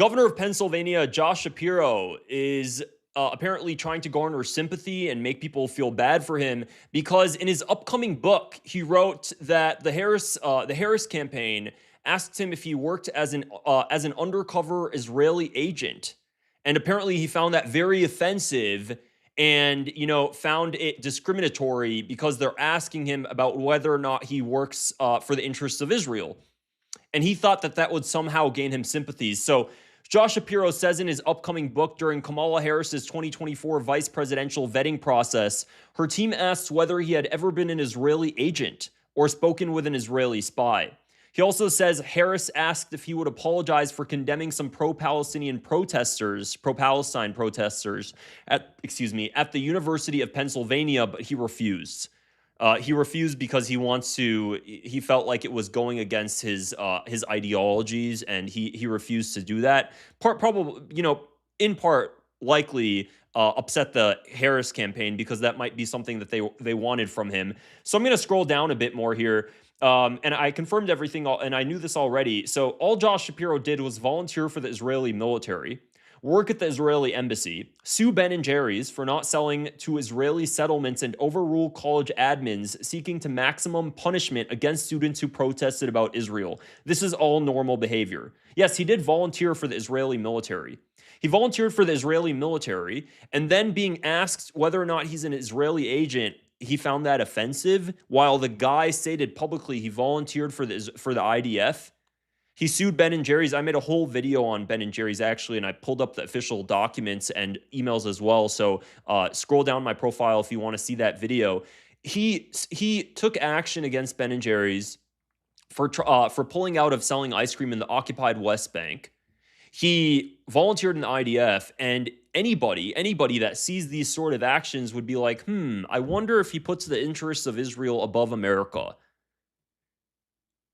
Governor of Pennsylvania, Josh Shapiro, is apparently trying to garner sympathy and make people feel bad for him because in his upcoming book, he wrote that the Harris campaign asked him if he worked as an undercover Israeli agent, and apparently he found that very offensive and found it discriminatory because they're asking him about whether or not he works for the interests of Israel, and he thought that that would somehow gain him sympathies. So Josh Shapiro says in his upcoming book, during Kamala Harris's 2024 vice presidential vetting process, her team asked whether he had ever been an Israeli agent or spoken with an Israeli spy. He also says Harris asked if he would apologize for condemning some pro-Palestine protesters at the University of Pennsylvania, but he refused. He refused because he felt like it was going against his ideologies, and he refused to do that. Probably, in part, likely upset the Harris campaign because that might be something that they wanted from him. So I'm going to scroll down a bit more here. And I confirmed everything, and I knew this already. So all Josh Shapiro did was volunteer for the Israeli military, work at the Israeli embassy, sue Ben & Jerry's for not selling to Israeli settlements, and overrule college admins seeking to maximum punishment against students who protested about Israel. This is all normal behavior. Yes, he did volunteer for the Israeli military. He volunteered for the Israeli military, and then being asked whether or not he's an Israeli agent, he found that offensive, while the guy stated publicly he volunteered for the IDF. He sued Ben & Jerry's. I made a whole video on Ben & Jerry's, actually, and I pulled up the official documents and emails as well. So scroll down my profile if you want to see that video. He took action against Ben & Jerry's for pulling out of selling ice cream in the occupied West Bank. He volunteered in the IDF, and anybody that sees these sort of actions would be like, I wonder if he puts the interests of Israel above America.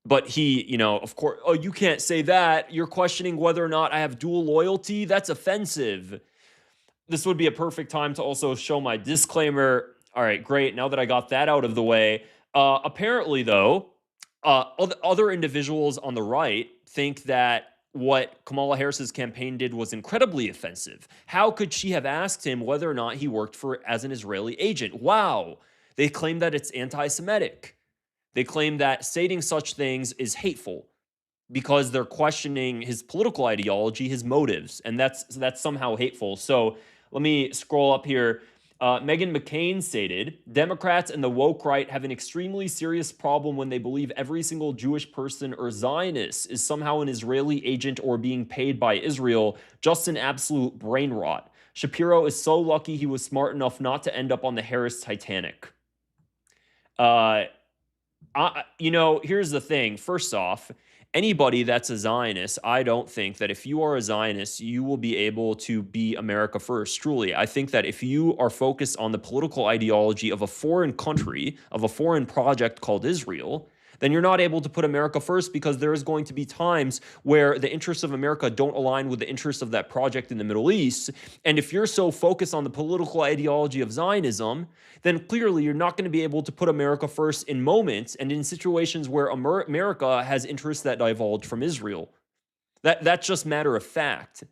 But he, of course, oh, you can't say that. You're questioning whether or not I have dual loyalty. That's offensive. This would be a perfect time to also show my disclaimer. All right, great. Now that I got that out of the way, apparently, though, other individuals on the right think that what Kamala Harris's campaign did was incredibly offensive. How could she have asked him whether or not he worked as an Israeli agent? Wow. They claim that it's anti-Semitic. They claim that stating such things is hateful because they're questioning his political ideology, his motives, and that's somehow hateful. So let me scroll up here. Meghan McCain stated, Democrats and the woke right have an extremely serious problem when they believe every single Jewish person or Zionist is somehow an Israeli agent or being paid by Israel. Just an absolute brain rot. Shapiro is so lucky he was smart enough not to end up on the Harris Titanic. Here's the thing. First off, anybody that's a Zionist, I don't think that if you are a Zionist, you will be able to be America first, truly. I think that if you are focused on the political ideology of a foreign country, of a foreign project called Israel, then you're not able to put America first, because there is going to be times where the interests of America don't align with the interests of that project in the Middle East. And if you're so focused on the political ideology of Zionism, then clearly you're not going to be able to put America first in moments and in situations where America has interests that divulge from Israel. That's just matter of fact.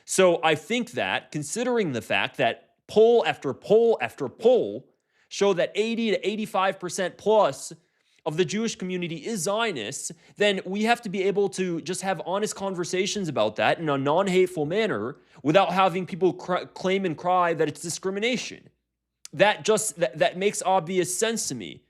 So I think that, considering the fact that poll after poll after poll show that 80 to 85% plus of the Jewish community is Zionists, then we have to be able to just have honest conversations about that in a non-hateful manner without having people claim and cry that it's discrimination. That makes obvious sense to me.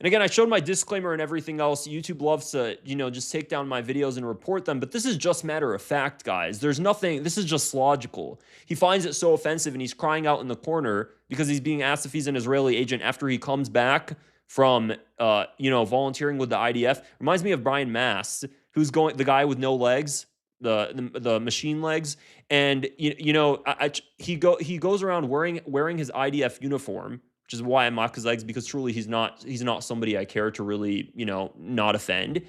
And again, I showed my disclaimer and everything else. YouTube loves to, just take down my videos and report them, but this is just matter of fact, guys. There's nothing, this is just logical. He finds it so offensive, and he's crying out in the corner because he's being asked if he's an Israeli agent after he comes back from, volunteering with the IDF. Reminds me of Brian Mast, the guy with no legs, the machine legs. And, he goes around wearing his IDF uniform, which is why I mock his legs, because truly he's not somebody I care to really, not offend.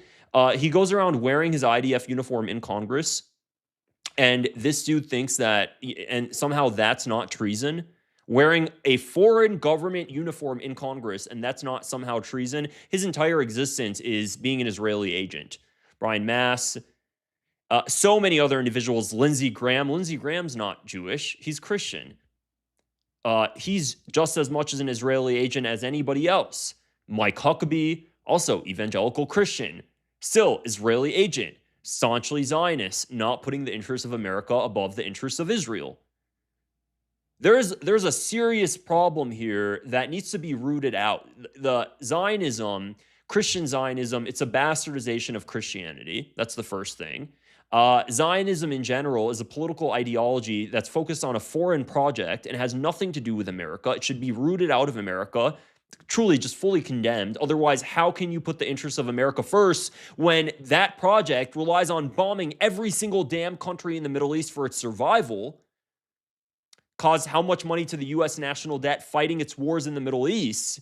He goes around wearing his IDF uniform in Congress, and this dude thinks that, and somehow that's not treason. Wearing a foreign government uniform in Congress, and that's not somehow treason. His entire existence is being an Israeli agent. Brian Mast, So many other individuals. Lindsey Graham. Lindsey Graham's not Jewish. He's Christian. He's just as much as an Israeli agent as anybody else. Mike Huckabee, also evangelical Christian, still Israeli agent, staunchly Zionist, not putting the interests of America above the interests of Israel. There's a serious problem here that needs to be rooted out. The Zionism, Christian Zionism, it's a bastardization of Christianity. That's the first thing. Zionism in general is a political ideology that's focused on a foreign project and has nothing to do with America. It should be rooted out of America, truly just fully condemned. Otherwise, how can you put the interests of America first when that project relies on bombing every single damn country in the Middle East for its survival? Caused how much money to the U.S. national debt fighting its wars in the Middle East?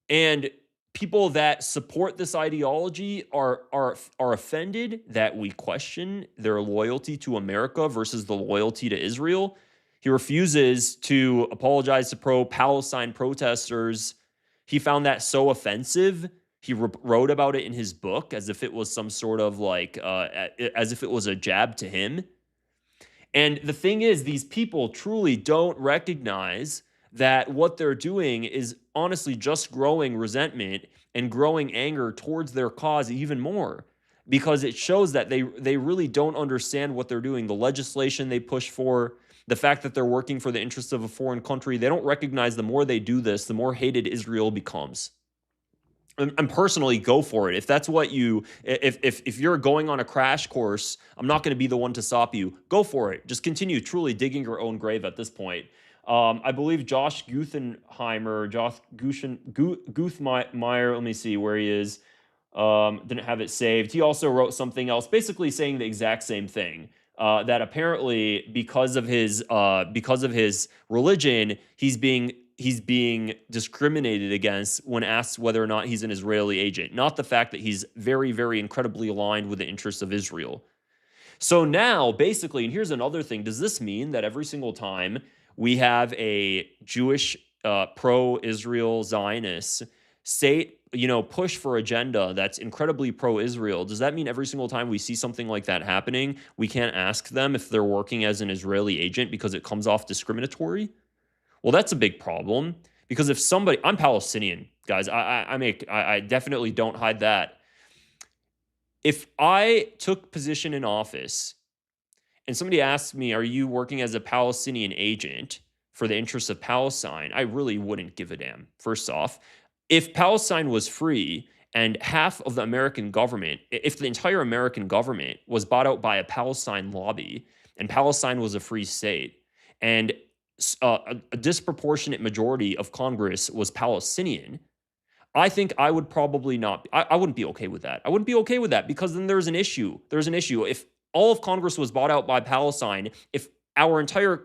And people that support this ideology are offended that we question their loyalty to America versus the loyalty to Israel. He refuses to apologize to pro-Palestine protesters. He found that so offensive. He wrote about it in his book as if it was some sort of as if it was a jab to him. And the thing is, these people truly don't recognize that what they're doing is honestly just growing resentment and growing anger towards their cause even more, because it shows that they really don't understand what they're doing. The legislation they push for, the fact that they're working for the interests of a foreign country, they don't recognize the more they do this, the more hated Israel becomes. And personally, go for it. If that's what you, if you're going on a crash course, I'm not going to be the one to stop you. Go for it. Just continue truly digging your own grave at this point. I believe Josh Gutheimer, Guthmeyer, let me see where he is. Didn't have it saved. He also wrote something else, basically saying the exact same thing. That apparently because of his religion, he's being discriminated against when asked whether or not he's an Israeli agent, not the fact that he's very, very incredibly aligned with the interests of Israel. So now, basically, and here's another thing, does this mean that every single time we have a Jewish pro-Israel Zionist state, push for agenda that's incredibly pro-Israel, does that mean every single time we see something like that happening, we can't ask them if they're working as an Israeli agent because it comes off discriminatory? Well, that's a big problem, because if somebody, I'm Palestinian, guys, I definitely don't hide that. If I took position in office and somebody asked me, are you working as a Palestinian agent for the interests of Palestine? I really wouldn't give a damn, first off. If Palestine was free and half of the American government, if the entire American government was bought out by a Palestine lobby and Palestine was a free state, and a disproportionate majority of Congress was Palestinian, I think I would probably not. I wouldn't be okay with that. I wouldn't be okay with that, because then there's an issue. There's an issue. If all of Congress was bought out by Palestine, if our entire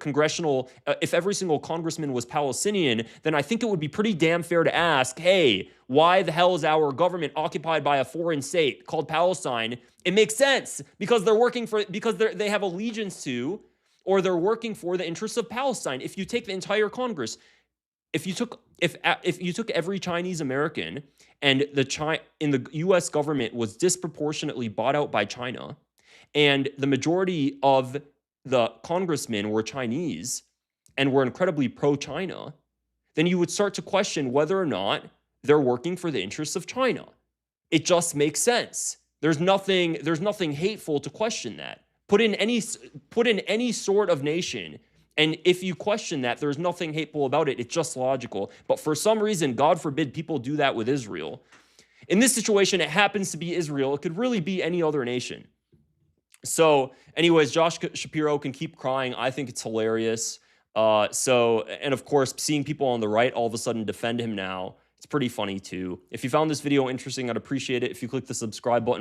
if every single congressman was Palestinian, then I think it would be pretty damn fair to ask, hey, why the hell is our government occupied by a foreign state called Palestine? It makes sense, because they have allegiance to, or they're working for the interests of Palestine. If you take the entire Congress, if you took every Chinese American and the U.S. government was disproportionately bought out by China, and the majority of the congressmen were Chinese and were incredibly pro-China, then you would start to question whether or not they're working for the interests of China. It just makes sense. There's nothing hateful to question that. Put in any sort of nation, and if you question that, there's nothing hateful about it. It's just logical. But for some reason, God forbid, people do that with Israel. In this situation, it happens to be Israel. It could really be any other nation. So anyways, Josh Shapiro can keep crying. I think it's hilarious. And of course, seeing people on the right all of a sudden defend him now, it's pretty funny too. If you found this video interesting, I'd appreciate it if you click the subscribe button.